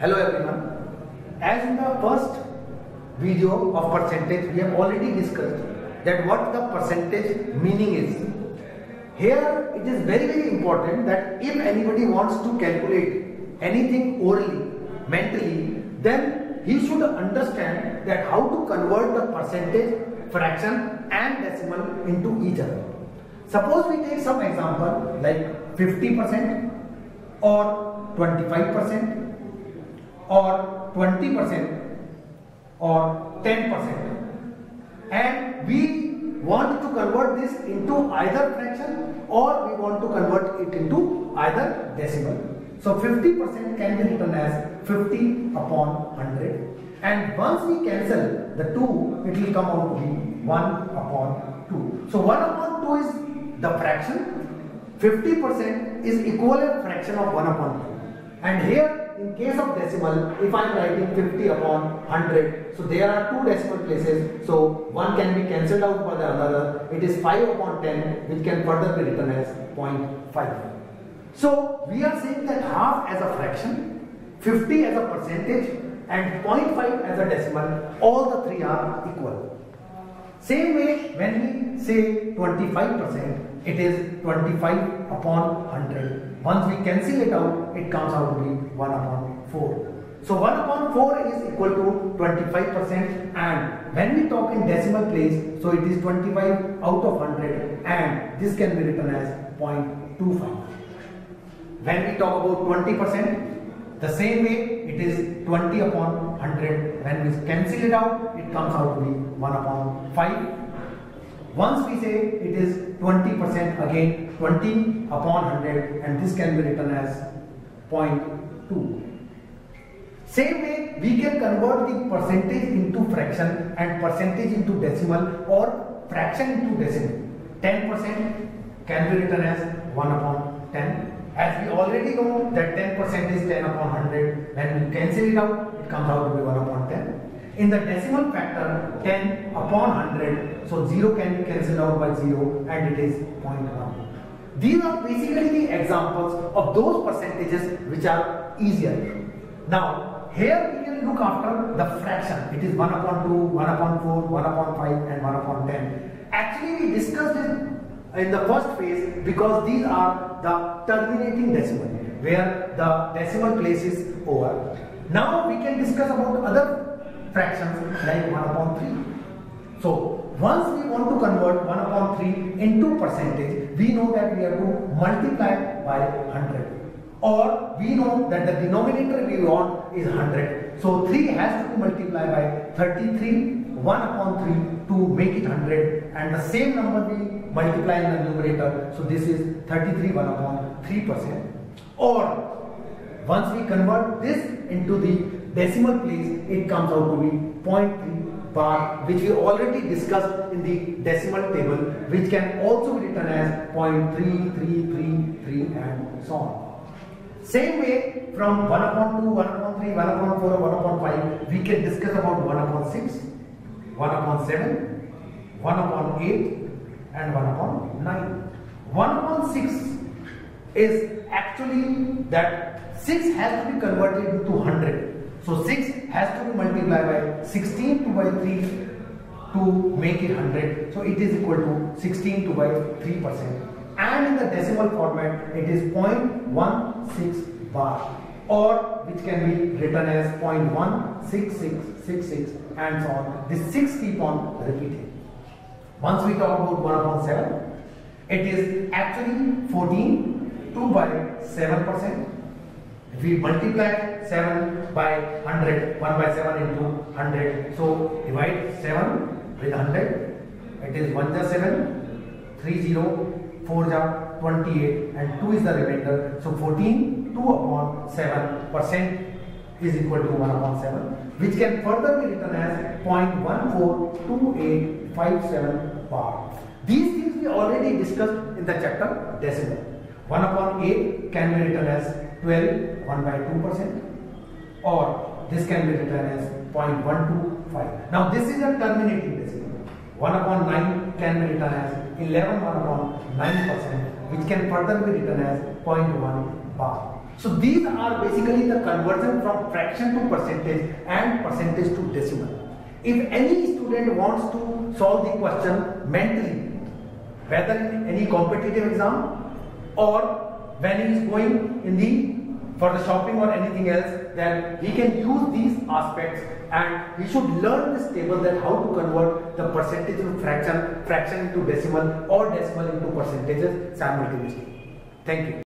Hello everyone. As in the first video of percentage, we have already discussed that what the percentage meaning is. Here it is very important that if anybody wants to calculate anything orally, mentally, then he should understand that how to convert the percentage, fraction and decimal into each other. Suppose we take some example like 50% or 25% or 20% or 10%, and we want to convert this into either fraction or we want to convert it into either decimal. So 50% can be written as 50 upon 100, and once we cancel the 2, it will come out to be 1 upon 2. So 1 upon 2 is the fraction, 50% is equivalent fraction of 1 upon 2. And here in case of decimal, if I am writing 50 upon 100, so there are two decimal places, so one can be cancelled out by the another. It is 5 upon 10, which can further be written as 0.5. So we are saying that half as a fraction, 50 as a percentage and 0.5 as a decimal, all the three are equal. Same way when we say 25%, it is 25 upon 100. Once we cancel it out, it comes out to be 1 upon 4. So 1 upon 4 is equal to 25%, and when we talk in decimal place, so it is 25 out of 100, and this can be written as 0.25. When we talk about 20%, the same way it is 20 upon 100. When we cancel it out, it comes out to be 1 upon 5. Once we say it is 20%, again 20 upon 100, and this can be written as 0.2. Same way we can convert the percentage into fraction and percentage into decimal or fraction into decimal. 10% can be written as 1 upon 10. As we already know that 10% is 10 upon 100. When we cancel it out, it comes out to be 1 upon 10. In the decimal factor, 10 upon 100, so 0 can be cancelled out by 0 and it is 0.1. These are basically the examples of those percentages which are easier. Now, here we will look after the fraction. It is 1 upon 2, 1 upon 4, 1 upon 5 and 1 upon 10. Actually, we discussed it in the first phase because these are the terminating decimal, where the decimal place is over. Now we can discuss about other fractions like 1 upon 3. So once we want to convert 1 upon 3 into percentage, we know that we have to multiply by 100. Or we know that the denominator we want is 100. So 3 has to be multiplied by 33, 1 upon 3 to make it 100, and the same number we multiply in the numerator. So this is 33 1 upon 3%. Or once we convert this into the decimal place, it comes out to be 0.3 bar, which we already discussed in the decimal table, which can also be written as 0.3333 and so on. Same way from 1 upon 2, 1 upon 3, 1 upon 4, 1 upon 5, we can discuss about 1 upon 6, 1 upon 7, 1 upon 8 and 1 upon 9. 1 upon 6 is actually that 6 has to be converted into 100. So 6 has to be multiplied by 16 2 by 3 to make it 100. So it is equal to 16 2 by 3%. And in the decimal format, it is 0.16 bar, or which can be written as 0.16666 and so on. This 6 keep on repeating. Once we talk about 1 upon 7, it is actually 14 2 by 7%. If we multiply 7 by 100, 1 by 7 into 100, so divide 7 with 100, it is 1 ja 7, 3 0, 4 ja 28 and 2 is the remainder. So 14 2 upon 7% is equal to 1 upon 7, which can further be written as 0.142857 bar. These things we already discussed in the chapter decimal. 1 upon 8 can be written as 12 1 by 2%, or this can be written as 0.125. Now this is a terminating decimal. 1 upon 9 can be written as 11 1 upon 9%, which can further be written as 0.1 bar. So these are basically the conversion from fraction to percentage and percentage to decimal. If any student wants to solve the question mentally, whether in any competitive exam or when he is going in for the shopping or anything else, then he can use these aspects, and he should learn this table, that how to convert the percentage to fraction into decimal, or decimal into percentages simultaneously. Thank you.